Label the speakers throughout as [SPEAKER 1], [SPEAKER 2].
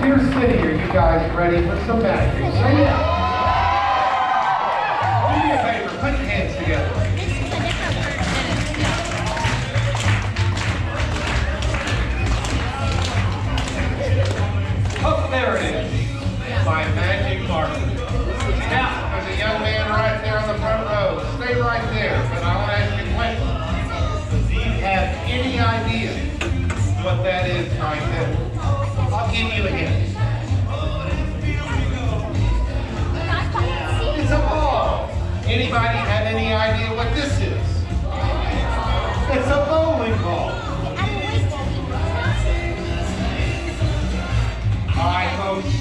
[SPEAKER 1] Dear City, are you guys ready for some magic? Say yes. Do me a favor, put your hands together.
[SPEAKER 2] This is a different person.
[SPEAKER 1] Oh, there it is. My magic marker. Now, there's a young man right there on the front row. Stay right there, but I want to ask you a question. Do you have any idea what that is right there? I'll give you a hint. It's a ball. Anybody have any idea what this is? It's a bowling ball. All right, folks.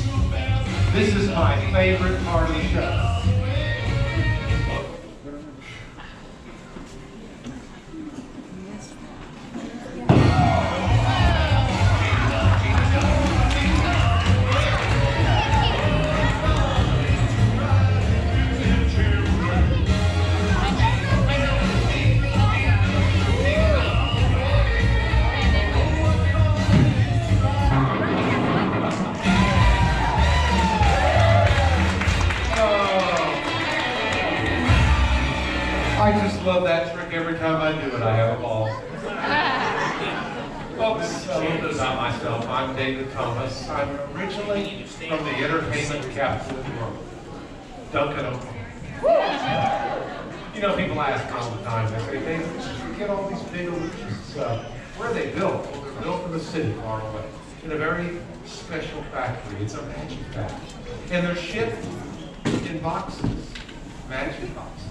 [SPEAKER 1] This is my favorite part of the show. I just love that trick. Every time I do it, I have a ball. Folks, a little bit about myself. I'm David Thomas. I'm originally from the entertainment capital of the world, Duncan, Oklahoma. You know, people ask me all the time, they say, David, you get all these big illusions. Where are they built? Well, they're built in the city far away, in a very special factory. It's a magic factory. And they're shipped in boxes, magic boxes.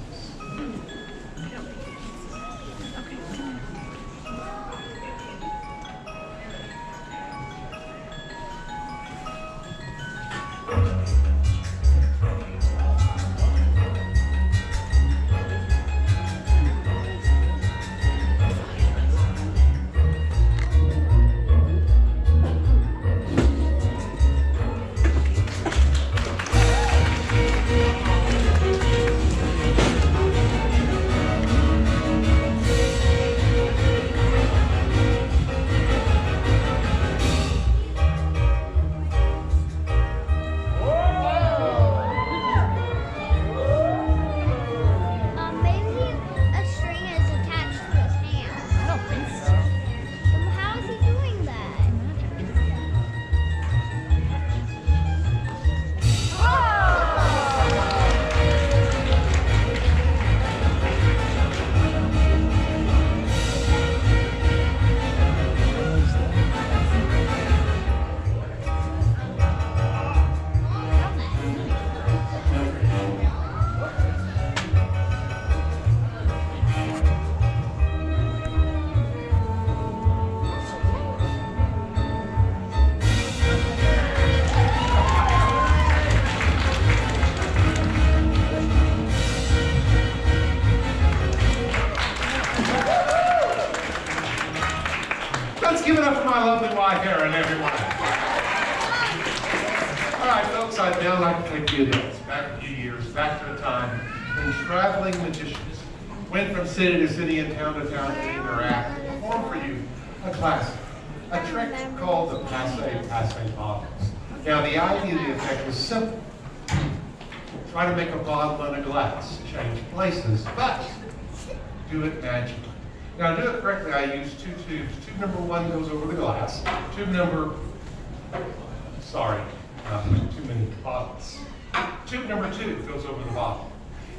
[SPEAKER 1] Let's give it up for my lovely wife, Erin, everyone. All right, folks, I'd now like to take you adults back a few years, back to a time when traveling magicians went from city to city and town to town to interact and perform for you a classic, a trick called the passe bottles. Now, the idea of the effect was simple. Try to make a bottle and a glass, change places, but do it magically. Now, to do it correctly, I use two tubes. Tube number one goes over the glass. Tube number, sorry, too many bottles. Tube number two goes over the bottle.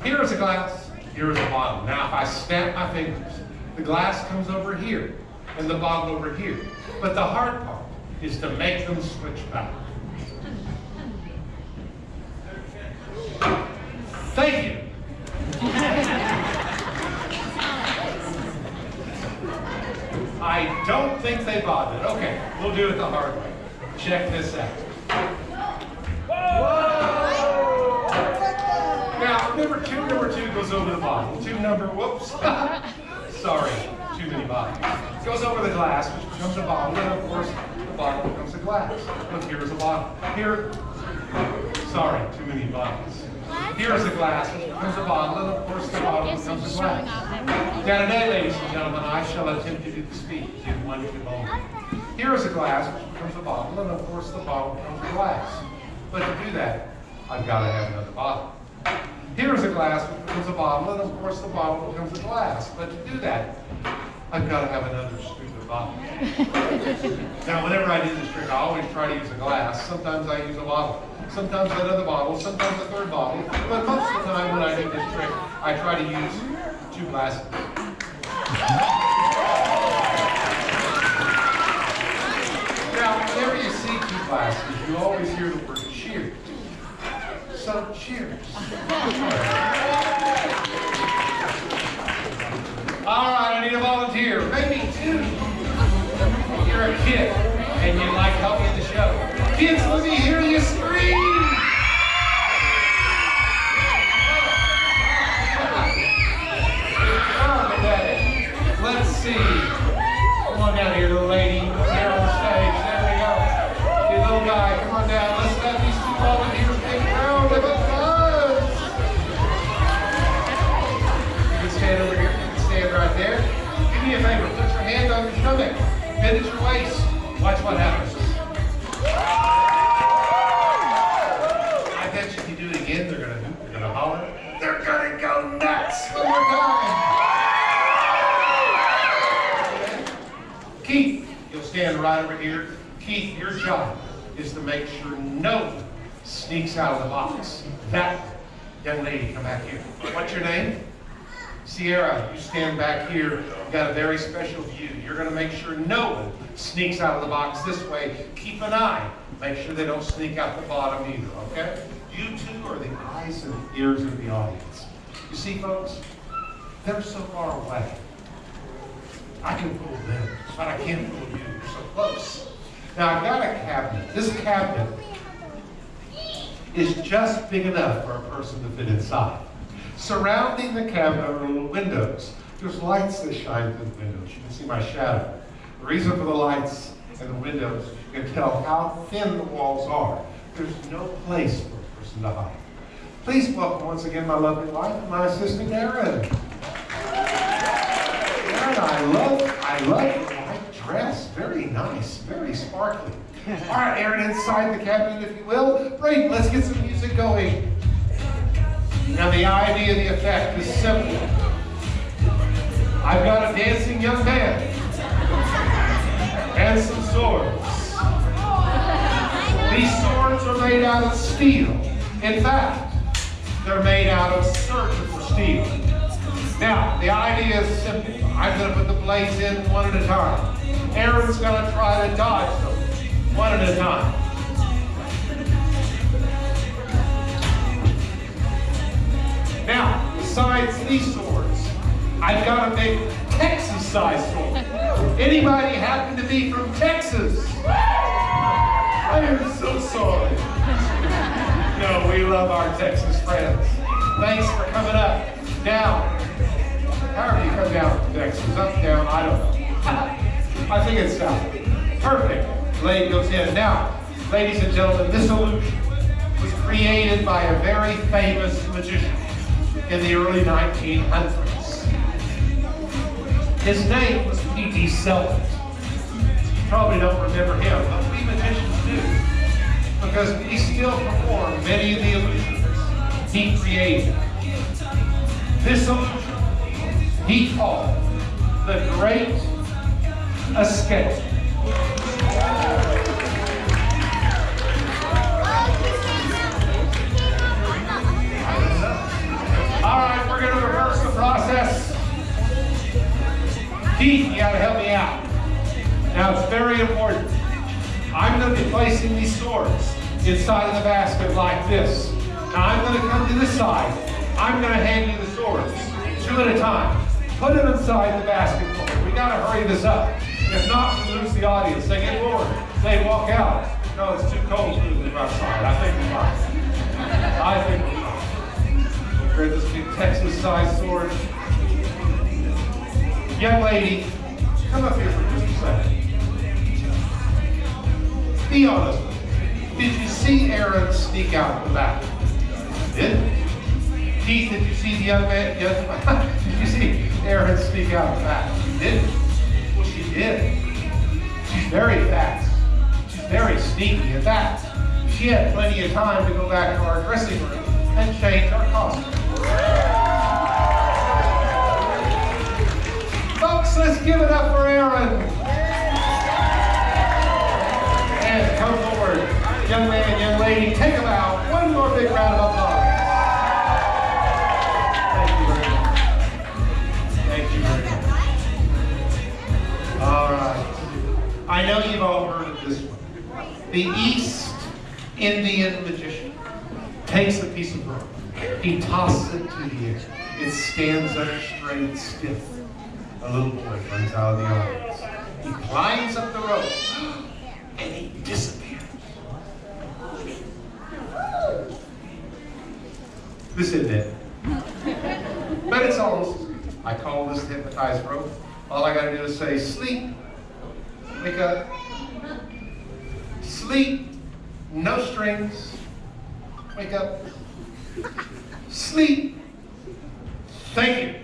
[SPEAKER 1] Here is a glass, here is a bottle. Now, if I snap my fingers, the glass comes over here and the bottle over here. But the hard part is to make them switch back. Thank you. I don't think they bothered. Okay, we'll do it the hard way. Check this out. Whoa! Now, remember, tube number two goes over the bottle. Tube number, whoops. Sorry, too many bottles. Goes over the glass, which becomes a bottle, and of course, the bottle becomes a glass. Look, here's a bottle. Here, sorry, too many bottles. Here's a glass, which becomes a bottle, and of course the bottle becomes a glass. Now today, ladies and gentlemen, I shall attempt to do the speech in one tube only. Here is a glass, which becomes a bottle, and of course the bottle becomes a glass. But to do that, I've got to have another bottle. Here is a glass, which becomes a bottle, and of course the bottle becomes a glass. But to do that, I've got to have another stupid bottle. Now, whenever I do this trick, I always try to use a glass. Sometimes I use a bottle. Sometimes another bottle, sometimes a third bottle. But most of the time when I do this trick, I try to use 2 glasses. Now, whenever you see 2 glasses, you always hear the word cheers. So, cheers. All right, I need a volunteer. Maybe 2. You're a kid, and you'd like help in the show. Kids, let me hear you scream. Let's see. Come on down here, little lady. Here on the stage. There we go. You little guy, come on down. Let's have these 2 volunteers take a round of applause. You can stand over here. You can stand right there. Do me a favor. Put your hand on your stomach. Bend at your waist. Watch what happens. I bet you if you do it again, they're gonna hoop. They're gonna holler. They're gonna go nuts. One more time. Keith, you'll stand right over here. Keith, your job is to make sure no one sneaks out of the box. That young lady, come back here. What's your name? Sierra, you stand back here. You've got a very special view. You're going to make sure no one sneaks out of the box this way. Keep an eye. Make sure they don't sneak out the bottom either, okay? You 2 are the eyes and the ears of the audience. You see, folks, they're so far away. I can fool them, but I can't fool you. You're so close. Now, I've got a cabinet. This cabinet is just big enough for a person to fit inside. Surrounding the cabinet are little windows. There's lights that shine through the windows. You can see my shadow. The reason for the lights and the windows, you can tell how thin the walls are. There's no place for a person to hide. Please welcome once again my lovely wife and my assistant, Erin. I love your white dress. Very nice, very sparkly. All right, Erin, inside the cabinet, if you will. Great, let's get some music going. Now, the idea of the effect is simple. I've got a dancing young man and some swords. These swords are made out of steel. In fact, they're made out of surgical steel. Now, the idea is simple. I'm going to put the blades in one at a time. Erin's going to try to dodge them one at a time. Now, besides these swords, I've got a big Texas-sized sword. Anybody happen to be from Texas? I am so sorry. No, we love our Texas friends. Thanks for coming up. Down. However you come down from Texas, up, down, I don't know. I think it's south. Perfect. Blade goes in. Now, ladies and gentlemen, this illusion was created by a very famous magician in the early 1900s. His name was P.T. Selden. You probably don't remember him, but we magicians do, because he still performed many of the illusions he created. This illusion he called the Great Escape. All right, we're going to reverse the process. Keith, you got to help me out. Now, it's very important. I'm going to be placing these swords inside of the basket like this. Now, I'm going to come to this side. I'm going to hand you the swords, 2 at a time. Put them inside the basket for me. We got to hurry this up. If not, we lose the audience. They get bored. They walk out. No, it's too cold to move outside. I think we're fine. I think we're fine. We've got this big Texas-sized sword. Young lady, come up here for just a second. Be honest with me. Did you see Erin sneak out the back? Did? Keith, did you see the young man? Did you see Erin sneak out the back? She did. Well, she did. She's very fast. She's very sneaky. In fact, she had plenty of time to go back to our dressing room and change our costume. Folks, let's give it up for Aaron. And come forward, young man, young lady, take a bow. One more big round of applause. Thank you very much. Thank you very much. All right. I know you've all heard of this one. The East Indian magician takes a piece of rope. He tosses it to the air. It stands up straight and stiff. A little boy runs out of the audience. He climbs up the rope and he disappears. This isn't it. But it's almost. I call this the hypnotized rope. All I gotta do is say, sleep, wake up, sleep, no strings, wake up, sleep, thank you.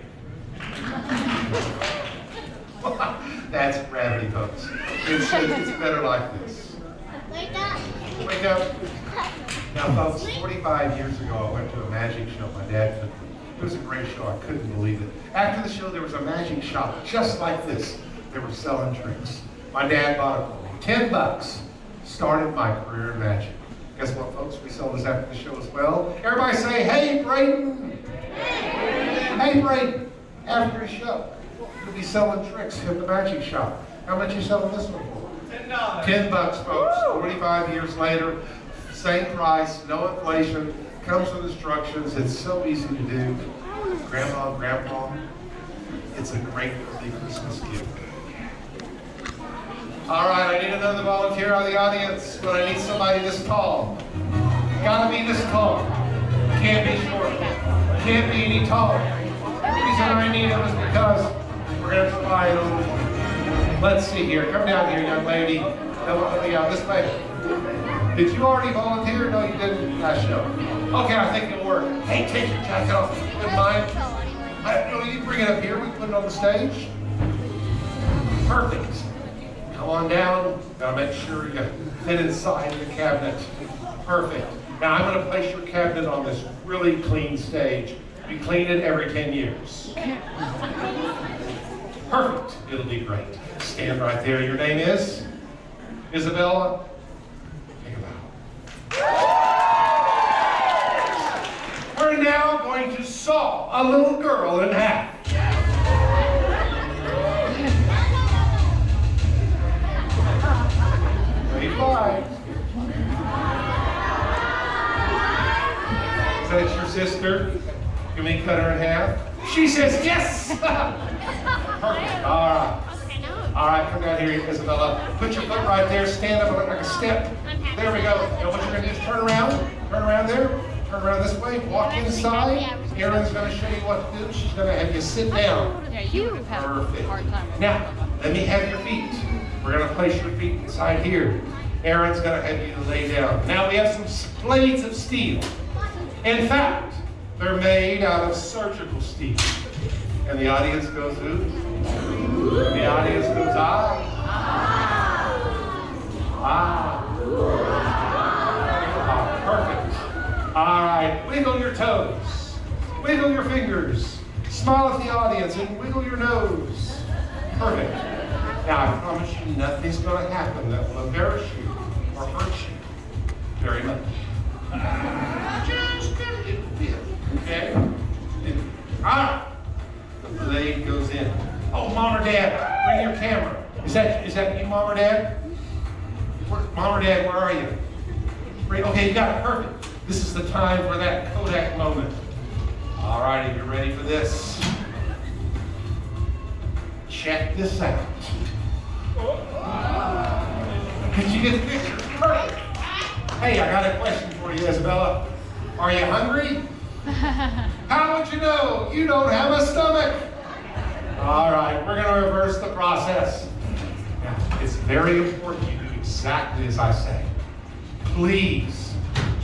[SPEAKER 1] That's gravity, folks. It's better like this.
[SPEAKER 2] Wake up.
[SPEAKER 1] Wake up. Now, folks, 45 years ago, I went to a magic show. My dad took me. It was a great show. I couldn't believe it. After the show, there was a magic shop just like this. They were selling tricks. My dad bought it for me. $10. Started my career in magic. Guess what, folks? We sell this after the show as well. Everybody say, hey, Braden. Hey, Braden. After the show, you'll be selling tricks at the magic shop. How much you selling this one for? $10. $10, folks. 45 years later, same price, no inflation. Comes with instructions. It's so easy to do. Grandma, Grandpa, it's a great early Christmas gift. All right, I need another volunteer out of the audience, but I need somebody this tall. Gotta be this tall. Can't be short. Can't be any taller. The reason I need him is because we're gonna try it over. Let's see here. Come down here, young lady. Let me out this way. Did you already volunteer? No, you didn't last show. Okay, I think it'll work. Hey, take your jacket off. Wouldn't mind. You bring it up here. We put it on the stage. Perfect. Come on down. Gotta make sure you fit inside the cabinet. Perfect. Now I'm gonna place your cabinet on this really clean stage. We clean it every 10 years. Perfect. It'll be great. Stand right there. Your name is? Isabella? Take a bow. We're now going to saw a little girl in half. Ready, 5. Is that your sister? Can we cut her in half? She says yes! Perfect. All right. All right, come down here, Isabella. Put your foot right there. Stand up like a step. There we go. Now what you're going to do is turn around. Turn around there. Turn around this way. Walk inside. Erin's going to show you what to do. She's going to have you sit down.
[SPEAKER 3] Yeah, you would have had a hard time.
[SPEAKER 1] Now, let me have your feet. We're going to place your feet inside here. Erin's going to have you lay down. Now we have some blades of steel. In fact, they're made out of surgical steel. And the audience goes who? The audience goes ah. Ah. Perfect. All right, wiggle your toes. Wiggle your fingers. Smile at the audience and wiggle your nose. Perfect. Now I promise you nothing's going to happen that will embarrass you or hurt you very much. Just a little bit. Okay? All right. The blade goes in. Oh, Mom or Dad, bring your camera. Is that you, Mom or Dad? Mom or Dad, where are you? Okay, you got it. Perfect. This is the time for that Kodak moment. All righty, you're ready for this. Check this out. Did you get the picture? Perfect. Hey, I got a question for you, Isabella. Are you hungry? How would you know? You don't have a stomach. All right, we're going to reverse the process. Now, it's very important you do exactly as I say. Please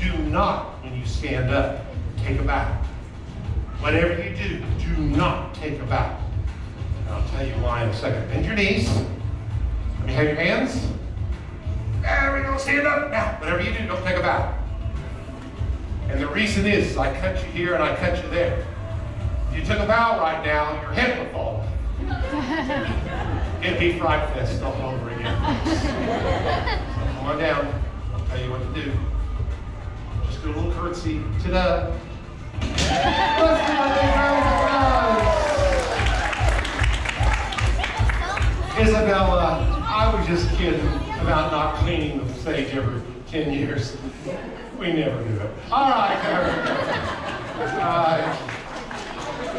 [SPEAKER 1] do not, when you stand up, take a bow. Whatever you do, do not take a bow. And I'll tell you why in a second. Bend your knees. Let me have your hands. There we go, stand up. Now, whatever you do, don't take a bow. And the reason is, I cut you here and I cut you there. If you took a bow right now, your head would fall. It'd be Fright Fest all over again. Come on down. I'll tell you what to do. Just do a little curtsy to the... Let's give a big round of applause. Isabella, I was just kidding about not cleaning the stage every 10 years. We never do it. All right,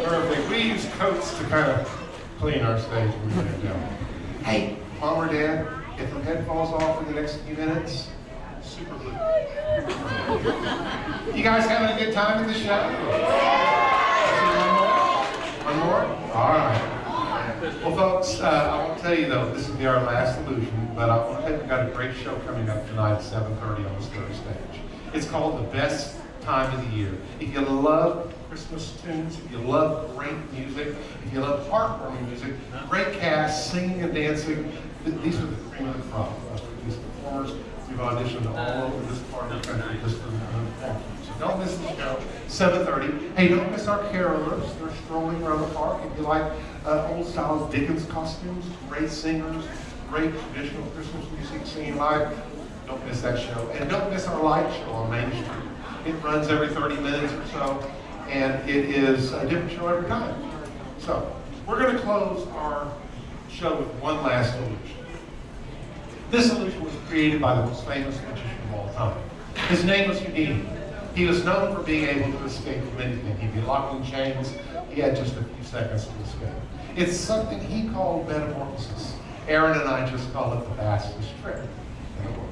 [SPEAKER 1] perfect. We use coats to kind of clean our stage when we get it down. Hey, Mom or Dad, if the head falls off in the next few minutes, super glue. You guys having a good time in the show? One more? All right. Well, folks, I won't tell you though, this will be our last illusion, but I want to tell you we've got a great show coming up tonight at 7:30 on this third stage. It's called The Best Time of the Year. If you love Christmas tunes, if you love great music, if you love heartwarming music, great cast, singing and dancing, these are the cream of the crop. These performers, we've auditioned all over this part of the country just for the performance. So don't miss the show, 7:30. Hey, don't miss our carolers. They're strolling around the park. If you like old style Dickens costumes, great singers, great traditional Christmas music singing live, don't miss that show. And don't miss our light show on Main Street. It runs every 30 minutes or so, and it is a different show every time. So, we're going to close our show with one last illusion. This illusion was created by the most famous magician of all time. His name was Houdini. He was known for being able to escape from anything. He'd be locked in chains. He had just a few seconds to escape. It's something he called metamorphosis. Aaron and I just call it the fastest trick in the world.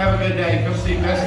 [SPEAKER 1] Have a good day. Come see Best